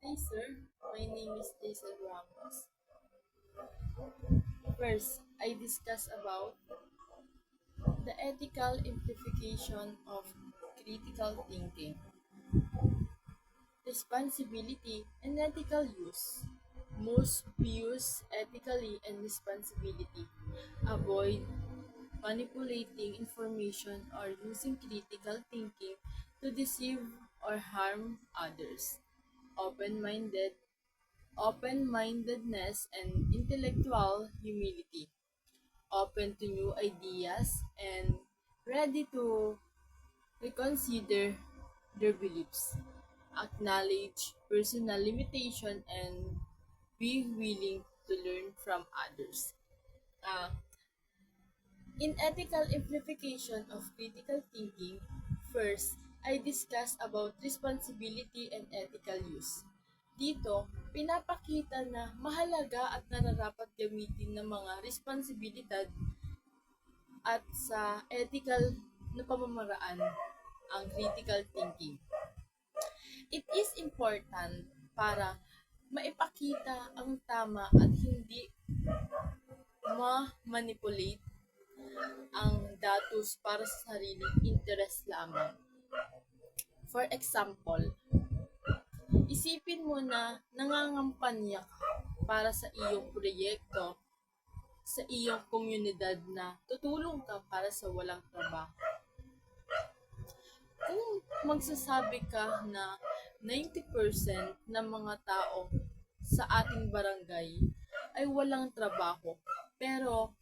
Hi sir, my name is Jason Ramos. First, I discuss about the ethical implication of critical thinking, responsibility, and ethical use. Most use ethically and responsibility. Avoid manipulating information or using critical thinking to deceive or harm others. Open-minded, open-mindedness and intellectual humility. Open to new ideas and ready to reconsider their beliefs, acknowledge personal limitation, and be willing to learn from others. Uh, in ethical implication of critical thinking, first, I discuss about responsibility and ethical use. Dito, pinapakita na mahalaga at nararapat gamitin ng mga responsibilidad at sa ethical na pamamaraan ang critical thinking. It is important para maipakita ang tama at hindi ma-manipulate ang datos para sa sariling interes lamang. For example, isipin mo na nangangampanya ka para sa iyong proyekto sa iyong komunidad na tutulong ka para sa walang trabaho. Kung magsasabi ka na 90% ng mga tao sa ating barangay ay walang trabaho, pero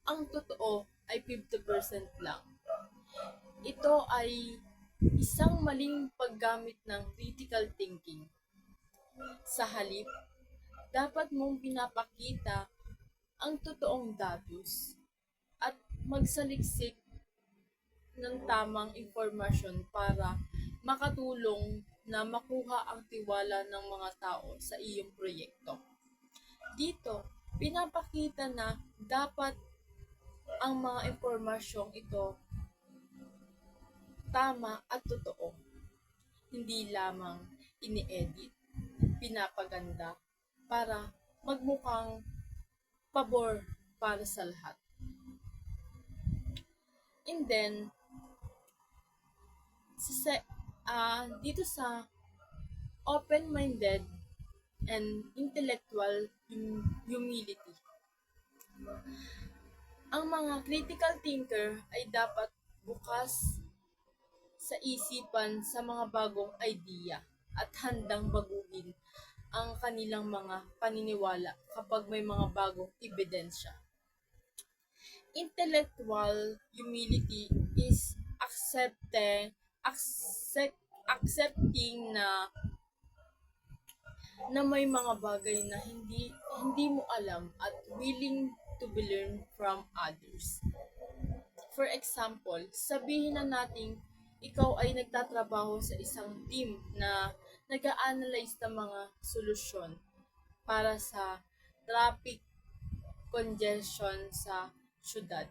ang totoo ay 50% lang. Ito ay isang maling paggamit ng critical thinking. Sa halip, dapat mong pinapakita ang totoong datos at magsaliksik ng tamang impormasyon para makatulong na makuha ang tiwala ng mga tao sa iyong proyekto. Dito, pinapakita na dapat ang mga impormasyong ito tama at totoo, hindi lamang ini-edit, pinapaganda para magmukhang pabor para sa lahat. And then, dito sa open-minded and intellectual humility. Ang mga critical thinker ay dapat bukas sa isipan sa mga bagong idea at handang baguhin ang kanilang mga paniniwala kapag may mga bagong ebidensya. Intellectual humility is accepting na may mga bagay na hindi mo alam at willing to be learned from others. For example, sabihin na nating ikaw ay nagtatrabaho sa isang team na nag-a-analyze ng mga solusyon para sa traffic congestion sa syudad.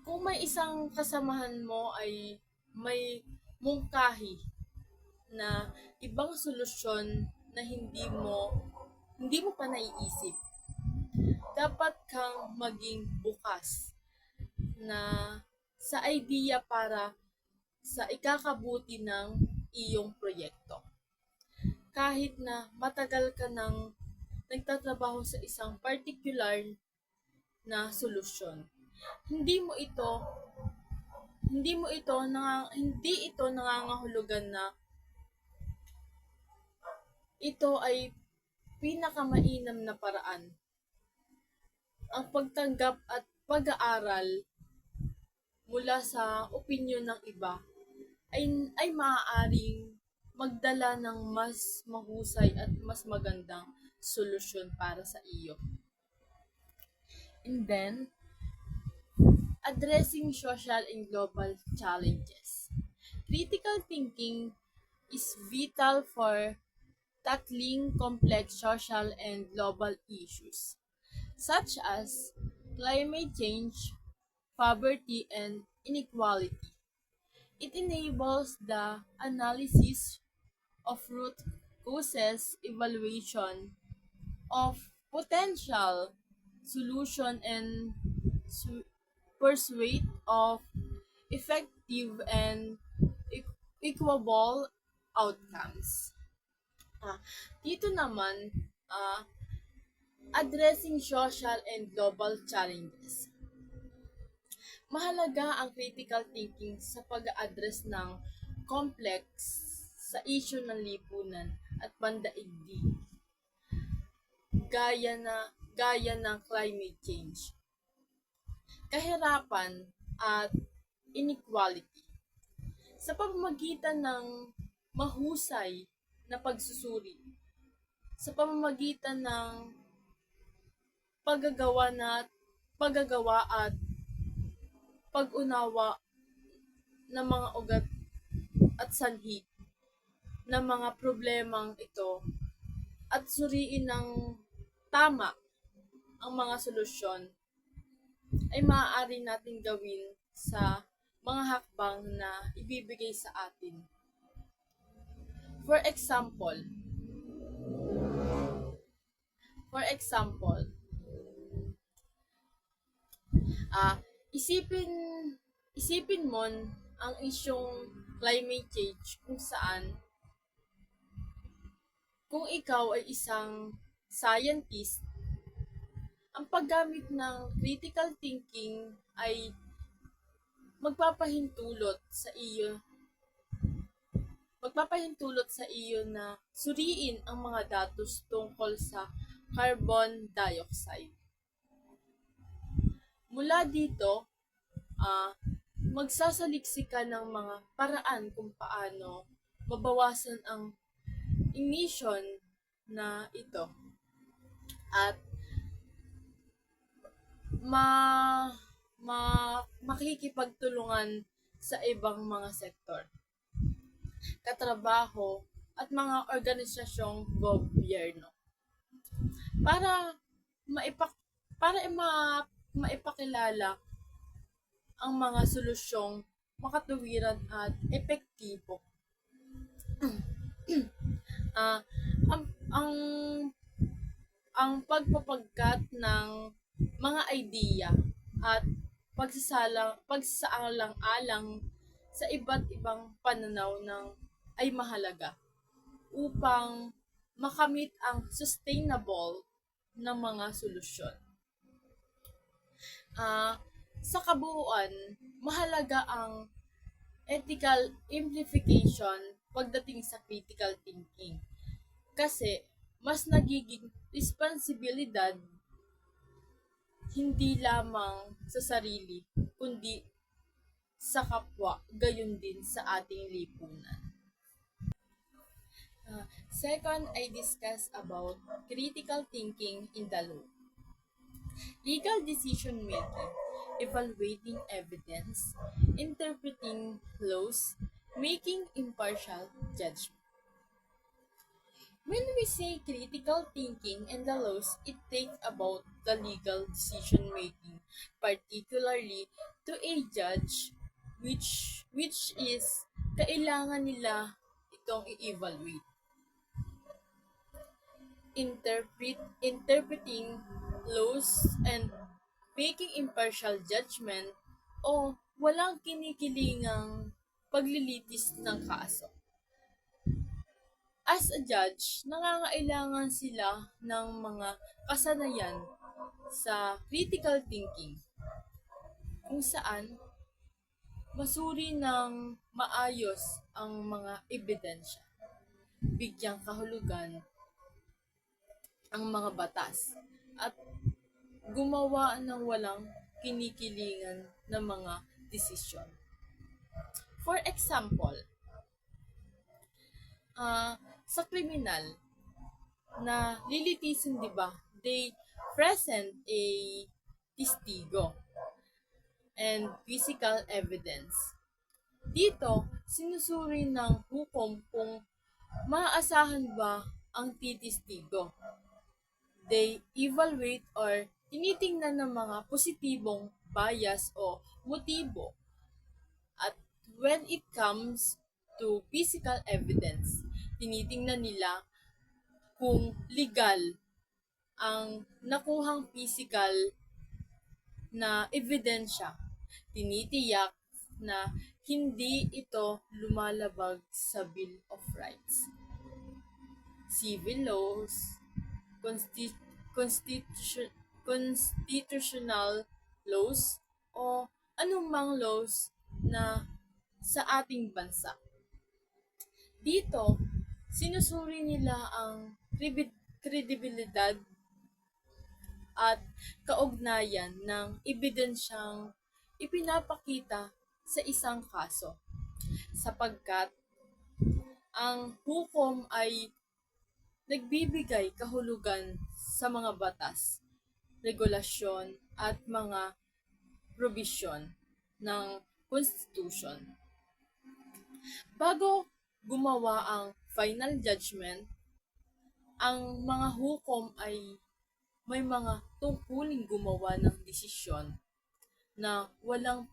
Kung may isang kasamahan mo ay may mungkahi na ibang solusyon na hindi mo pa naiisip, dapat kang maging bukas na sa idea para sa ikakabuti ng iyong proyekto. Kahit na matagal ka nang nagtatrabaho sa isang particular na solusyon, hindi ito nangangahulugan na ito ay pinakamainam na paraan. Ang pagtanggap at pag-aaral mula sa opinyon ng iba ay maaaring magdala ng mas mahusay at mas magandang solusyon para sa iyo. And then, addressing social and global challenges. Critical thinking is vital for tackling complex social and global issues, such as climate change, poverty, and inequality. It enables the analysis of root causes evaluation of potential solution and su- pursuit of effective and equable outcomes. Ah, dito naman, ah, addressing social and global challenges. Mahalaga ang critical thinking sa pag-address ng complex sa issue ng lipunan at pandaigdig, gaya na gaya ng climate change, kahirapan at inequality. Sa pamamagitan ng mahusay na pagsusuri, sa pamamagitan ng paggagawa na paggagawa at pag-unawa ng mga ugat at sanhi ng mga problemang ito at suriin ng tama ang mga solusyon ay maaari nating gawin sa mga hakbang na ibibigay sa atin. For example, for example, ah isipin isipin mo ang isyong climate change kung ikaw ay isang scientist, ang paggamit ng critical thinking ay magpapahintulot sa iyo na suriin ang mga datos tungkol sa carbon dioxide. Mula dito, magsasaliksik ka ng mga paraan kung paano mabawasan ang emission na ito at makikipagtulungan sa ibang mga sektor, katrabaho at mga organisasyong gobyerno para maipak para maipakilala ang mga solusyong makatuwiran at epektibo. Ah, ang ang ang pagpapagkat ng mga idea at pagsasaalang-alang sa iba't ibang pananaw ay mahalaga upang makamit ang sustainable na mga solusyon. Sa kabuuan, mahalaga ang ethical implication pagdating sa critical thinking kasi mas nagiging responsibilidad hindi lamang sa sarili kundi sa kapwa, gayon din sa ating lipunan. Second, I discuss about critical thinking in the law. Legal decision making, evaluating evidence, interpreting laws, making impartial judgment. When we say critical thinking and the laws, it takes about the legal decision making, particularly to a judge which is kailangan nila itong i-evaluate. Interpreting laws and making impartial judgment o walang kinikilingang paglilitis ng kaso. As a judge, nangangailangan sila ng mga kasanayan sa critical thinking kung saan masuri ng maayos ang mga ebidensya, bigyang kahulugan ang mga batas, at gumawa ng walang kinikilingan na mga desisyon. For example, sa kriminal na lilitisin, di ba? They present a testigo and physical evidence. Dito, sinusuri ng hukom kung maaasahan ba ang titistigo. They evaluate or tinitingnan ng mga positibong bias o motibo. At when it comes to physical evidence, tinitingnan nila kung legal ang nakuhang physical na ebidensya, tinitiyak na hindi ito lumalabag sa Bill of Rights, civil laws, constitution, constitutional laws, o anumang laws na sa ating bansa. Dito, sinusuri nila ang kredibilidad at kaugnayan ng ebidensyang ipinapakita sa isang kaso, sapagkat ang hukom ay nagbibigay kahulugan sa mga batas, regulasyon at mga probisyon ng konstitusyon. Bago gumawa ang final judgment, ang mga hukom ay may mga tungkuling gumawa ng desisyon na walang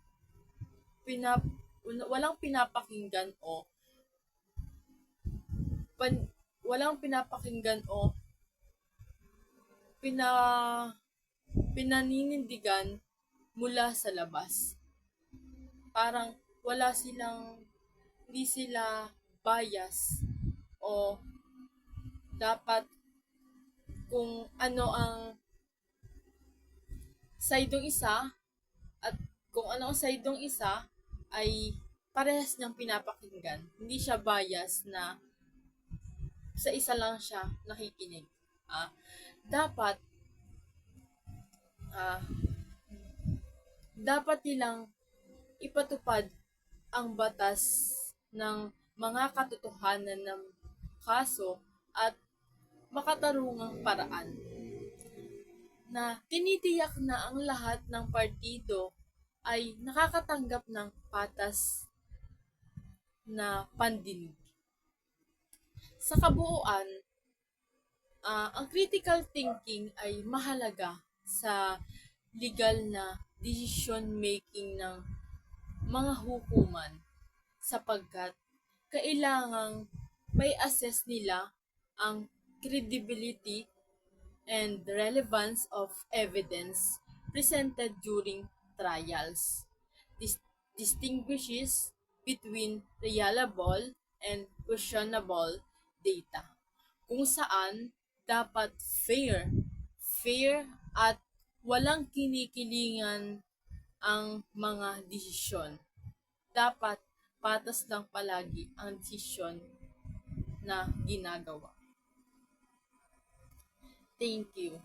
pinapakinggan o walang pinapakinggan o pina, pinaninindigan mula sa labas. Parang hindi sila bias o dapat kung ano ang side ng isa at kung ano ang side ng isa ay parehas niyang pinapakinggan. Hindi siya bias na sa isa lang siya nakikinig. Dapat ah, dapat nilang ipatupad ang batas ng mga katotohanan ng kaso at makatarungang paraan na tinitiyak na ang lahat ng partido ay nakakatanggap ng patas na pandinig. Sa kabuuan, ang critical thinking ay mahalaga sa legal na decision making ng mga hukuman sapagkat kailangang may assess nila ang credibility and relevance of evidence presented during trials. This distinguishes between reliable and questionable data, kung saan dapat fair at walang kinikilingan ang mga desisyon. Dapat patas lang palagi ang desisyon na ginagawa. Thank you.